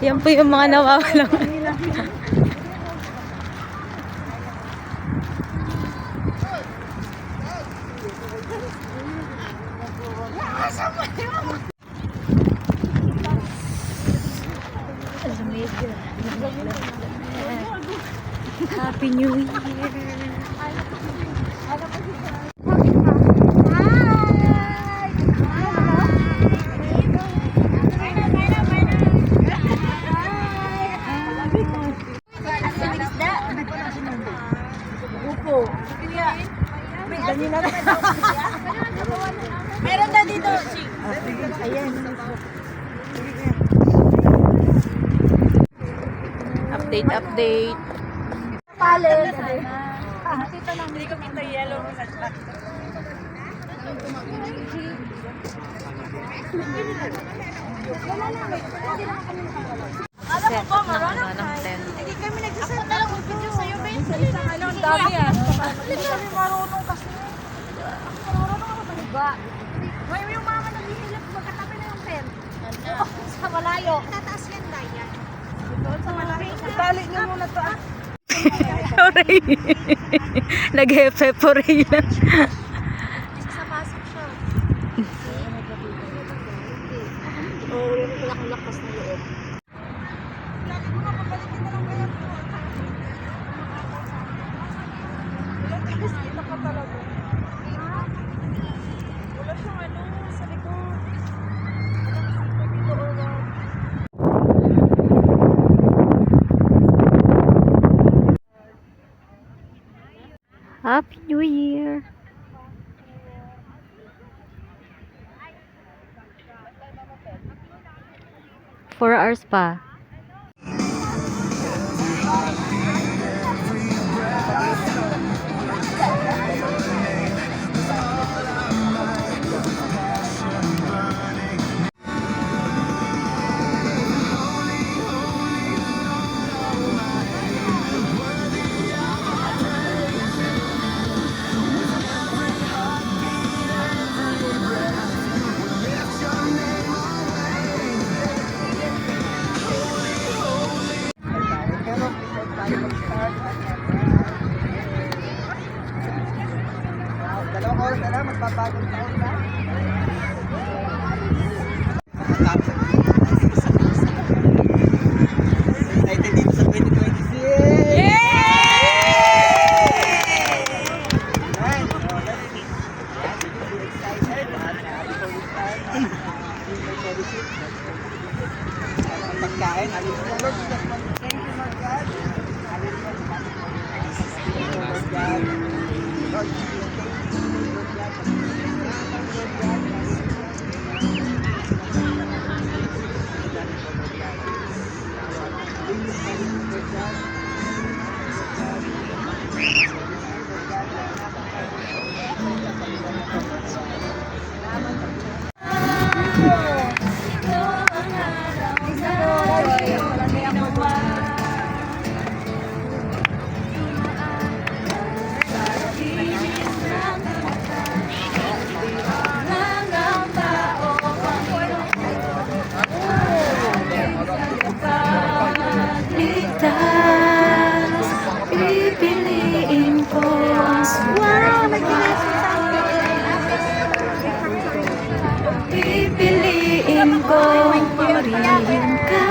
Yan po yung mga nawawalang. Happy New Year! Meron na dito. Ayan. Update. Palit. Dito lang. Hindi ko kita yellow. Set ng tent. Hindi kami nagsaset na lang video sa'yo, Ben. Ano, ang dami ah. Hindi kami marunong kasi. Marunong ako maniba. May yung mama naghihilap, magkatabi na yung tent. Sa malayo. Tataas yan, Daya. Doon sa malayo. Tali niyo muna to ah. Sorry. Nag-hepe-pore lang. Sa pasok siya. Oo, yung lakas na loob. Lagi ko mapapalitin na lang kaya po. Ilang tigas kita ka talaga. Wala siyang ano sa likod. Happy New Year! 4 hours pa. Dalawang oras na lang, magpapagod taon na. Excited dito sa 2026! Yay! Pagkain, thank you Lord God. Lord, Pipiliin ko ang pipiliin ko pumarihin ka.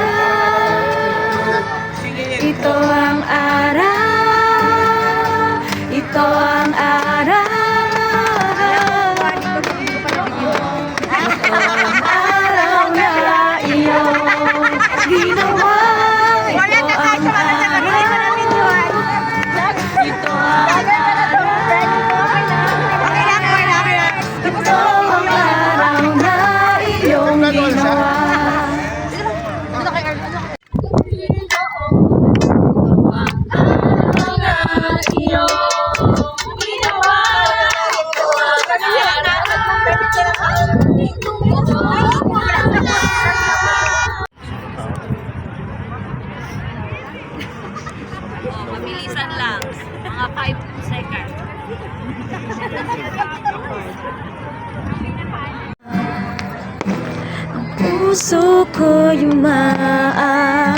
Ito ang araw, ito ang araw, ito ang araw na iyong ginawa. Ito ang araw, ito ang araw na iyong ginawa. Mabilisan lang. Mga 5 seconds. Puso ko yumaan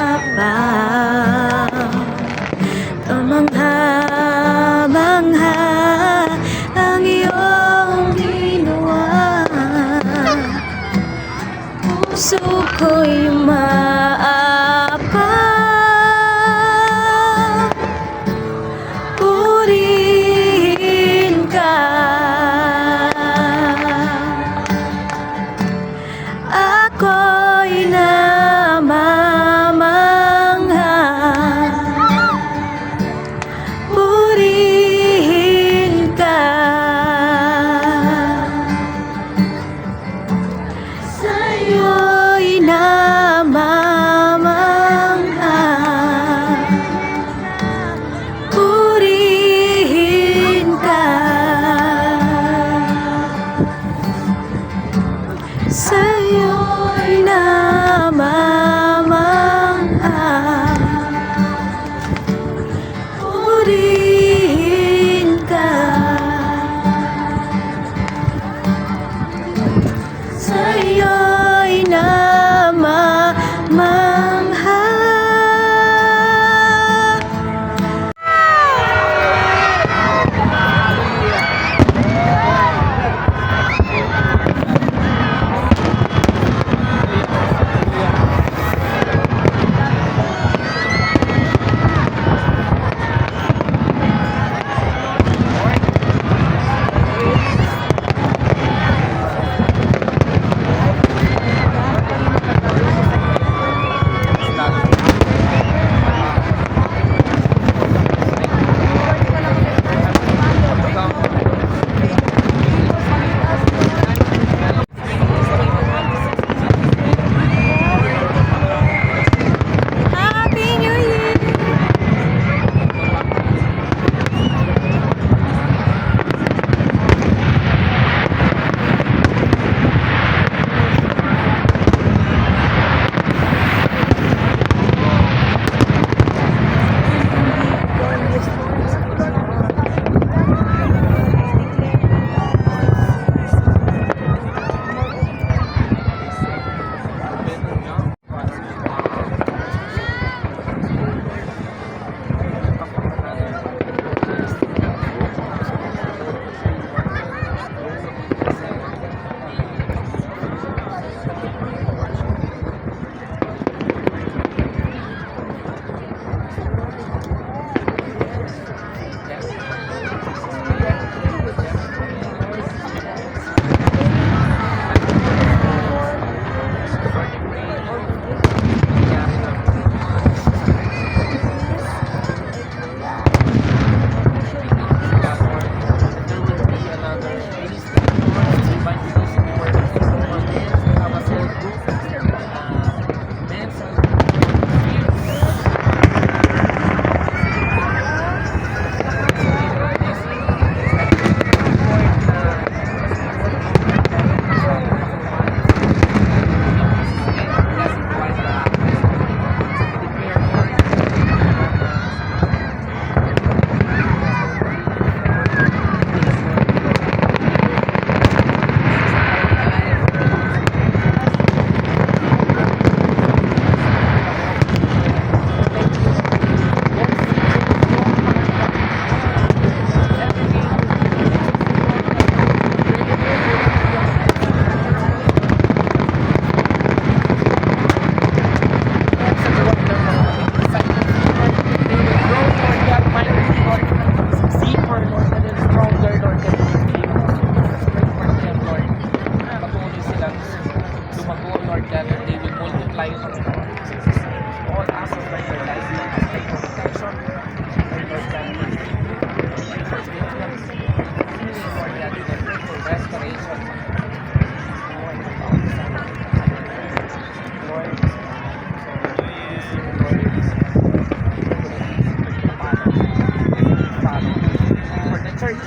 Lord.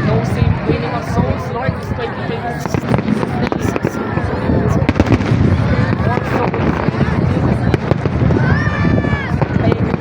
No same winning of souls, Lord, this 2026. More souls. Thank you.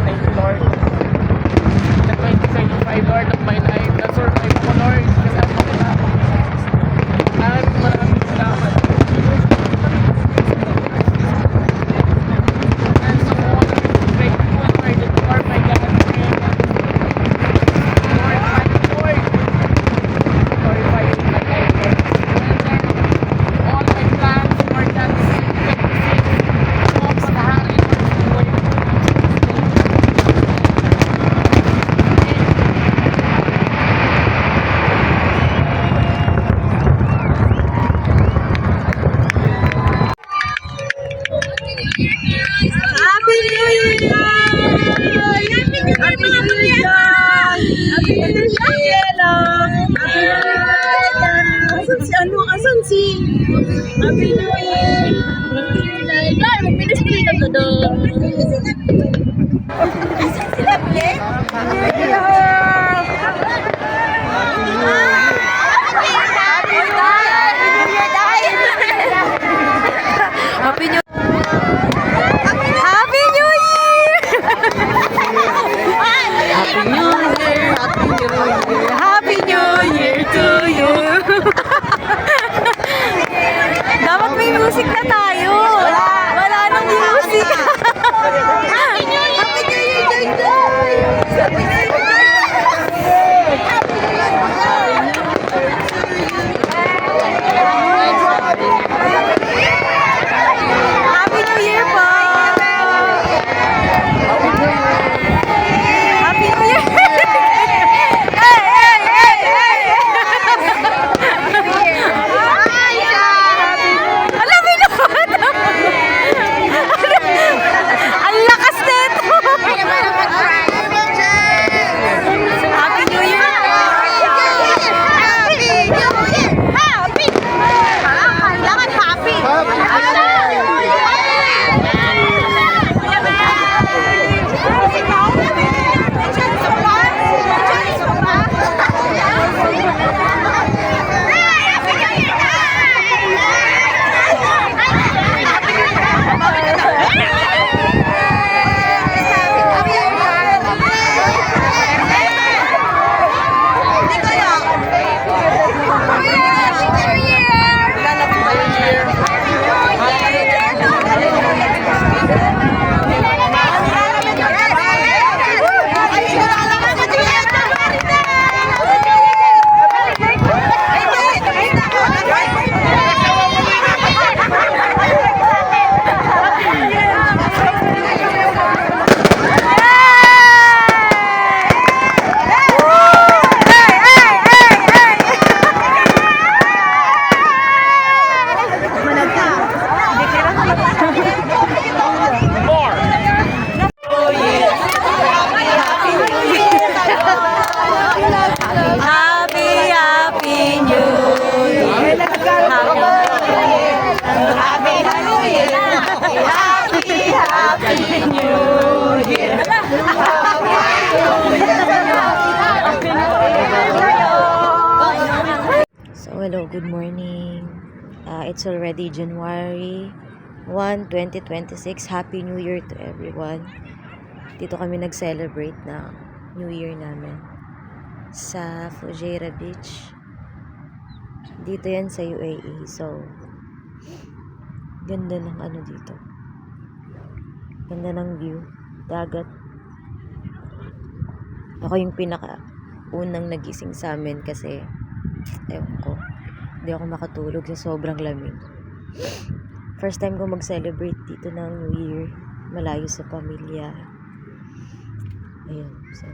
Thank you, Lord. The 2025, Lord, of my life, na-survive ko, Lord. Kasama ko na. Maraming salamat. I'm so grateful, Lord, that you are my God. Lord, my Lord. Glorify you in my life, Lord. All my plans, Lord, that's all sa hari, Lord. Happy New Year! Happy New Year! Happy New Year! Asan si ano? Asan si? Happy New Year! Dahil mag-ministry na to doon. Asan sila, Ble? Happy New Year! Happy New Year! Happy New Year! Happy New Year to you! Dapat may music na tayo! Wala nang music! Happy New Year! Happy New Year, Joy Joy! Happy New Year! Happy New Year po! Happy New Year! Hey, hey, hey, hey! Alam mo naman! Ang lakas nito! Happy New Year! Happy New Year! Happy! Kailangan happy! So, hello, good morning. It's already January 1, 2026. Happy New Year to everyone. Dito kami nag-celebrate na New Year namin sa Fujairah Beach. Dito yan sa UAE. So, ganda ng ano dito. Ganda ng view. Dagat. Ako yung unang nagising sa amin kasi ewan ko, hindi ako makatulog sa sobrang lamig. First time ko mag-celebrate dito ng New Year, malayo sa pamilya. Ayun, so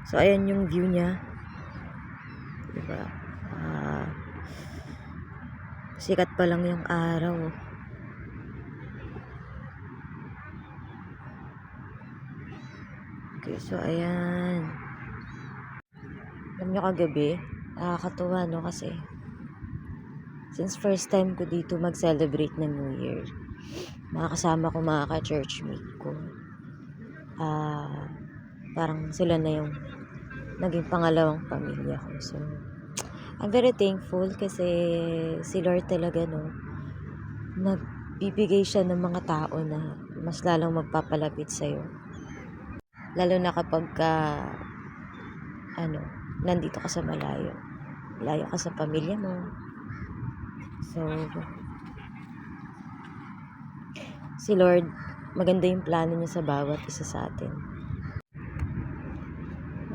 So, ayan yung view niya. Diba? Sikat pa lang yung araw. Okay, so ayan. Alam nyo kagabi, nakakatuwa no kasi since first time ko dito mag-celebrate ng New Year, mga kasama ko, mga ka-churchmate ko, parang sila na yung naging pangalawang pamilya ko. So, I'm very thankful kasi si Lord talaga, no, nagbibigay siya ng mga tao na mas lalong magpapalapit sa'yo. Lalo na kapag nandito ka sa malayo. Malayo ka sa pamilya mo. So, si Lord, maganda yung plano niya sa bawat isa sa atin.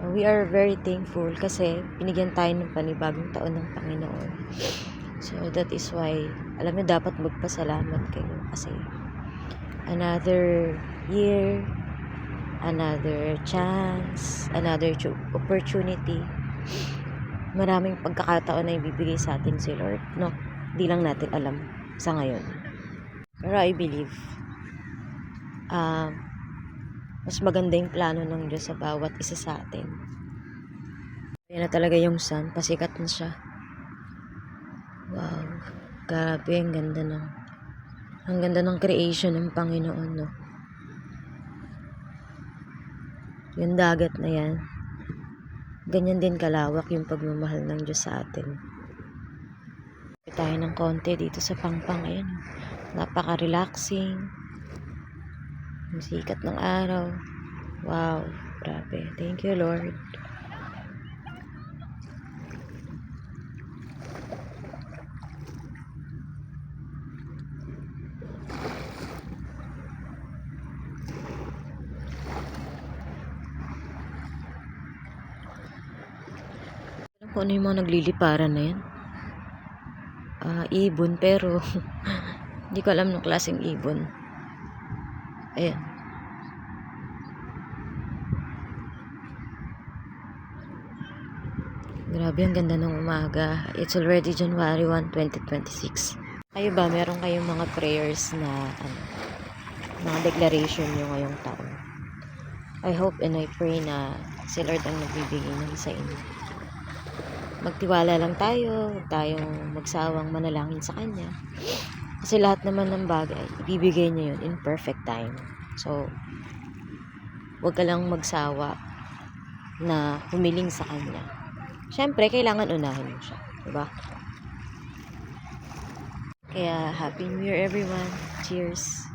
We are very thankful kasi binigyan tayo ng panibagong taon ng Panginoon. So, that is why, alam niyo, dapat magpasalamat kayo kasi another year, another chance, another opportunity. Maraming pagkakataon na ibibigay sa atin si Lord, no? Di lang natin alam sa ngayon. Pero I believe, mas maganda yung plano ng Diyos sa bawat isa sa atin. Yan na talaga yung sun, pasikat na siya. Wow, grabe, ang ganda ng creation ng Panginoon, no? Yung dagat na yan, ganyan din kalawak yung pagmamahal ng Diyos sa atin. Tayo ng konti dito sa Pangpang, ayan. Napaka-relaxing. Yung sikat ng araw. Wow, grabe. Thank you, Lord. Kung ano yung mga nagliliparan na yan. Ibon, pero hindi ko alam ng klaseng ibon. Ayan. Grabe, ang ganda ng umaga. It's already January 1, 2026. Kayo ba, meron kayong mga prayers na mga declaration nyo ngayong taon? I hope and I pray na si Lord ang nagbibigay ng sa inyo. Magtiwala lang tayo, huwag tayong magsawang manalangin sa Kanya. Kasi lahat naman ng bagay, ibibigay niya yun in perfect time. So, huwag ka lang magsawa na humiling sa Kanya. Siyempre, kailangan unahin mo siya. Diba? Kaya, Happy New Year everyone. Cheers!